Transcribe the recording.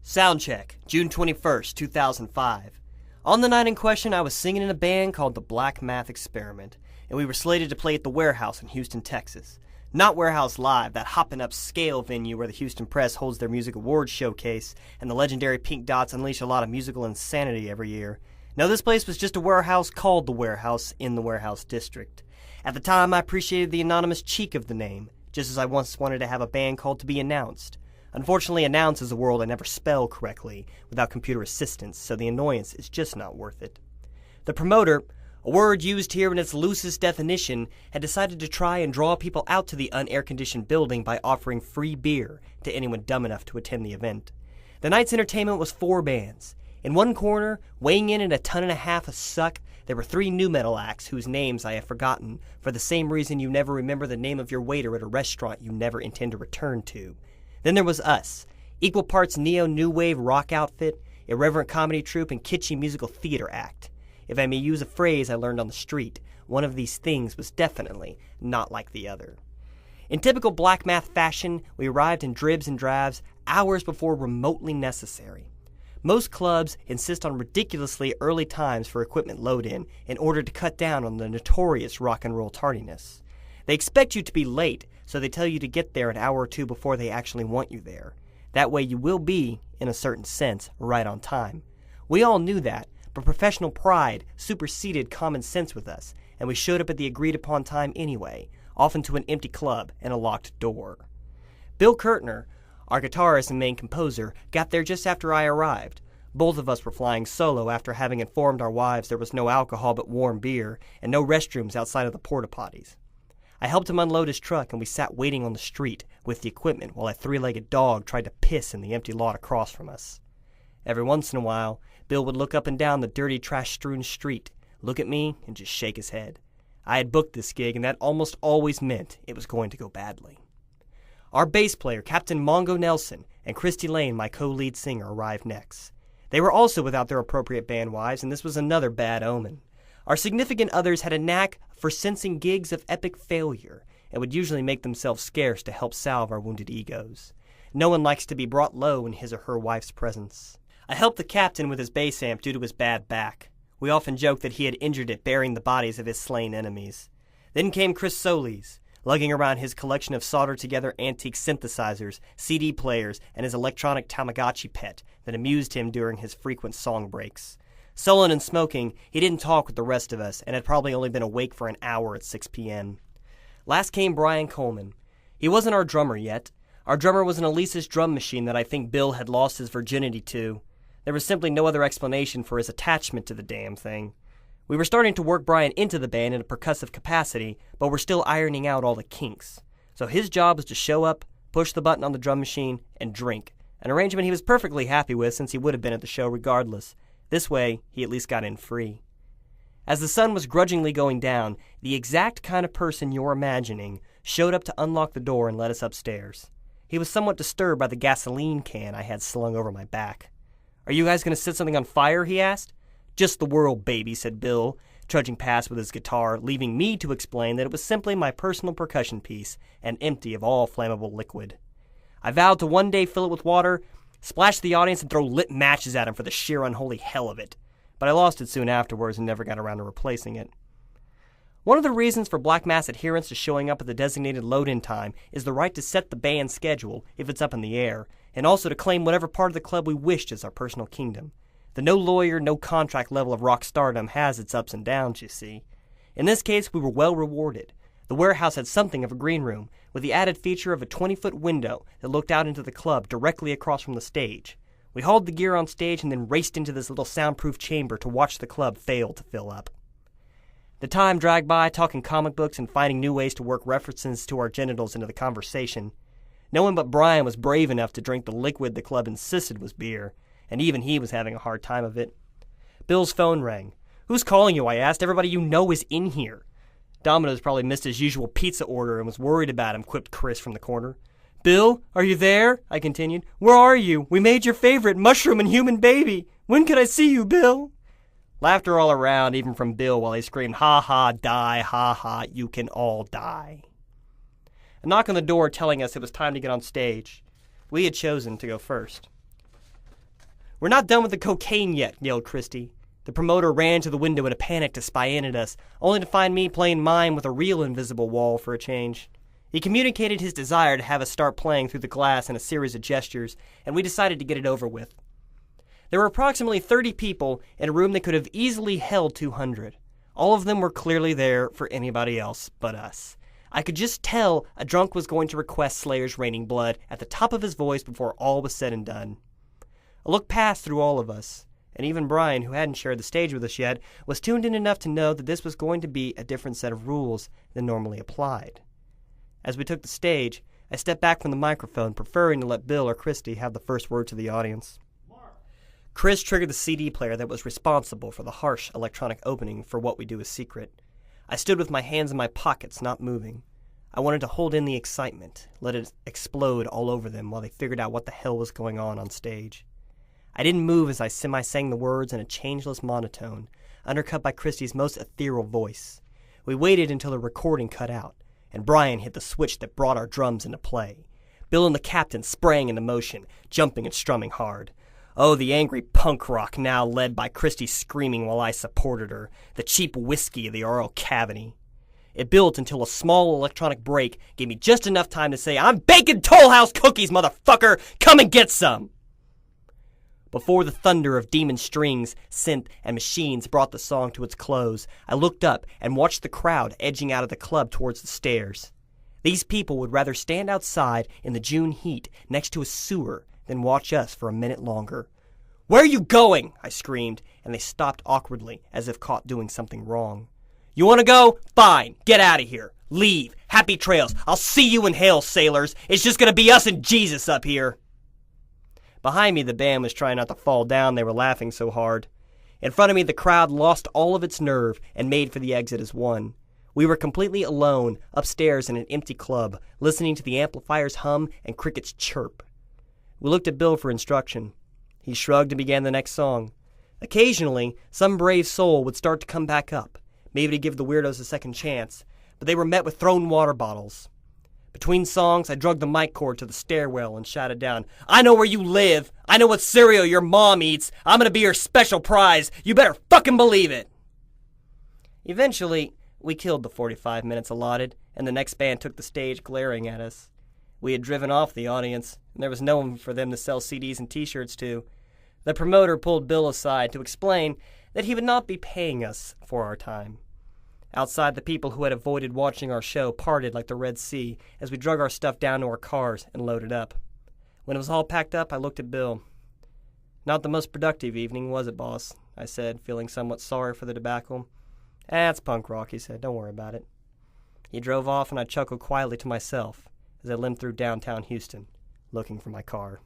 Soundcheck, June 21st, 2005. On the night in question, I was singing in a band called the Black Math Experiment, and we were slated to play at the Warehouse in Houston, Texas. Not Warehouse Live, that hoppin' up scale venue where the Houston Press holds their music awards showcase and the legendary Pink Dots unleash a lot of musical insanity every year. No, this place was just a warehouse called the Warehouse in the Warehouse District. At the time, I appreciated the anonymous cheek of the name, just as I once wanted to have a band called To Be Announced. Unfortunately, announce is a word I never spell correctly without computer assistance, so the annoyance is just not worth it. The promoter, a word used here in its loosest definition, had decided to try and draw people out to the unair-conditioned building by offering free beer to anyone dumb enough to attend the event. The night's entertainment was 4 bands. In one corner, weighing in at 1.5 tons of suck, there were 3 nu metal acts whose names I have forgotten, for the same reason you never remember the name of your waiter at a restaurant you never intend to return to. Then there was us, equal parts neo-new wave rock outfit, irreverent comedy troupe, and kitschy musical theater act. If I may use a phrase I learned on the street, one of these things was definitely not like the other. In typical Black Math fashion, we arrived in dribs and drabs hours before remotely necessary. Most clubs insist on ridiculously early times for equipment load-in in order to cut down on the notorious rock and roll tardiness. They expect you to be late, so they tell you to get there an hour or 2 before they actually want you there. That way you will be, in a certain sense, right on time. We all knew that, but professional pride superseded common sense with us, and we showed up at the agreed-upon time anyway, often to an empty club and a locked door. Bill Kurtner, our guitarist and main composer, got there just after I arrived. Both of us were flying solo after having informed our wives there was no alcohol but warm beer and no restrooms outside of the porta-potties. I helped him unload his truck, and we sat waiting on the street with the equipment while a 3-legged dog tried to piss in the empty lot across from us. Every once in a while, Bill would look up and down the dirty, trash-strewn street, look at me, and just shake his head. I had booked this gig, and that almost always meant it was going to go badly. Our bass player, Captain Mongo Nelson, and Christy Lane, my co-lead singer, arrived next. They were also without their appropriate band wives, and this was another bad omen. Our significant others had a knack for sensing gigs of epic failure and would usually make themselves scarce to help salve our wounded egos. No one likes to be brought low in his or her wife's presence. I helped the captain with his bass amp due to his bad back. We often joked that he had injured it burying the bodies of his slain enemies. Then came Chris Solis, lugging around his collection of soldered-together antique synthesizers, CD players, and his electronic Tamagotchi pet that amused him during his frequent song breaks. Sullen and smoking, he didn't talk with the rest of us and had probably only been awake for an hour at 6 p.m. Last came Brian Coleman. He wasn't our drummer yet. Our drummer was an Elisa's drum machine that I think Bill had lost his virginity to. There was simply no other explanation for his attachment to the damn thing. We were starting to work Brian into the band in a percussive capacity, but we're still ironing out all the kinks. So his job was to show up, push the button on the drum machine, and drink, an arrangement he was perfectly happy with since he would have been at the show regardless. This way, he at least got in free. As the sun was grudgingly going down, the exact kind of person you're imagining showed up to unlock the door and let us upstairs. He was somewhat disturbed by the gasoline can I had slung over my back. "Are you guys going to set something on fire?" he asked. "Just the world, baby," said Bill, trudging past with his guitar, leaving me to explain that it was simply my personal percussion piece and empty of all flammable liquid. I vowed to one day fill it with water, splash the audience, and throw lit matches at him for the sheer unholy hell of it. But I lost it soon afterwards and never got around to replacing it. One of the reasons for Black Mass adherence to showing up at the designated load-in time is the right to set the band schedule if it's up in the air, and also to claim whatever part of the club we wished as our personal kingdom. The no-lawyer, no-contract level of rock stardom has its ups and downs, you see. In this case, we were well rewarded. The warehouse had something of a green room, with the added feature of a 20-foot window that looked out into the club directly across from the stage. We hauled the gear on stage and then raced into this little soundproof chamber to watch the club fail to fill up. The time dragged by talking comic books and finding new ways to work references to our genitals into the conversation. No one but Brian was brave enough to drink the liquid the club insisted was beer, and even he was having a hard time of it. Bill's phone rang. "Who's calling you?" I asked. "Everybody you know is in here." Domino's probably missed his usual pizza order and was worried about him, quipped Chris from the corner. "Bill, are you there?" I continued. "Where are you? We made your favorite mushroom and human baby. When can I see you, Bill?" Laughter all around, even from Bill, while he screamed, "Ha ha, die, ha ha, you can all die." A knock on the door telling us it was time to get on stage. We had chosen to go first. "We're not done with the cocaine yet," yelled Christy. The promoter ran to the window in a panic to spy in at us, only to find me playing mime with a real invisible wall for a change. He communicated his desire to have us start playing through the glass in a series of gestures, and we decided to get it over with. There were approximately 30 people in a room that could have easily held 200. All of them were clearly there for anybody else but us. I could just tell a drunk was going to request Slayer's Raining Blood at the top of his voice before all was said and done. A look passed through all of us, and even Brian, who hadn't shared the stage with us yet, was tuned in enough to know that this was going to be a different set of rules than normally applied. As we took the stage, I stepped back from the microphone, preferring to let Bill or Christy have the first word to the audience. Chris triggered the CD player that was responsible for the harsh electronic opening for What We Do Is Secret. I stood with my hands in my pockets, not moving. I wanted to hold in the excitement, let it explode all over them while they figured out what the hell was going on stage. I didn't move as I semi-sang the words in a changeless monotone, undercut by Christy's most ethereal voice. We waited until the recording cut out, and Brian hit the switch that brought our drums into play. Bill and the captain sprang into motion, jumping and strumming hard. Oh, the angry punk rock now led by Christy screaming while I supported her, the cheap whiskey of the oral cavity. It built until a small electronic break gave me just enough time to say, "I'm baking Toll House cookies, motherfucker! Come and get some!" Before the thunder of demon strings, synth, and machines brought the song to its close, I looked up and watched the crowd edging out of the club towards the stairs. These people would rather stand outside in the June heat next to a sewer than watch us for a minute longer. "Where are you going?" I screamed, and they stopped awkwardly, as if caught doing something wrong. "You want to go? Fine. Get out of here. Leave. Happy trails. I'll see you in hell, sailors. It's just going to be us and Jesus up here." Behind me, the band was trying not to fall down. They were laughing so hard. In front of me, the crowd lost all of its nerve and made for the exit as one. We were completely alone, upstairs in an empty club, listening to the amplifier's hum and crickets chirp. We looked at Bill for instruction. He shrugged and began the next song. Occasionally, some brave soul would start to come back up, maybe to give the weirdos a second chance, but they were met with thrown water bottles. Between songs, I drugged the mic cord to the stairwell and shouted down, "I know where you live. I know what cereal your mom eats. I'm gonna be your special prize. You better fucking believe it." Eventually, we killed the 45 minutes allotted, and the next band took the stage glaring at us. We had driven off the audience, and there was no one for them to sell CDs and T-shirts to. The promoter pulled Bill aside to explain that he would not be paying us for our time. Outside, the people who had avoided watching our show parted like the Red Sea as we drug our stuff down to our cars and loaded up. When it was all packed up, I looked at Bill. "Not the most productive evening, was it, boss?" I said, feeling somewhat sorry for the debacle. "It's punk rock," he said. "Don't worry about it." He drove off, and I chuckled quietly to myself as I limped through downtown Houston, looking for my car.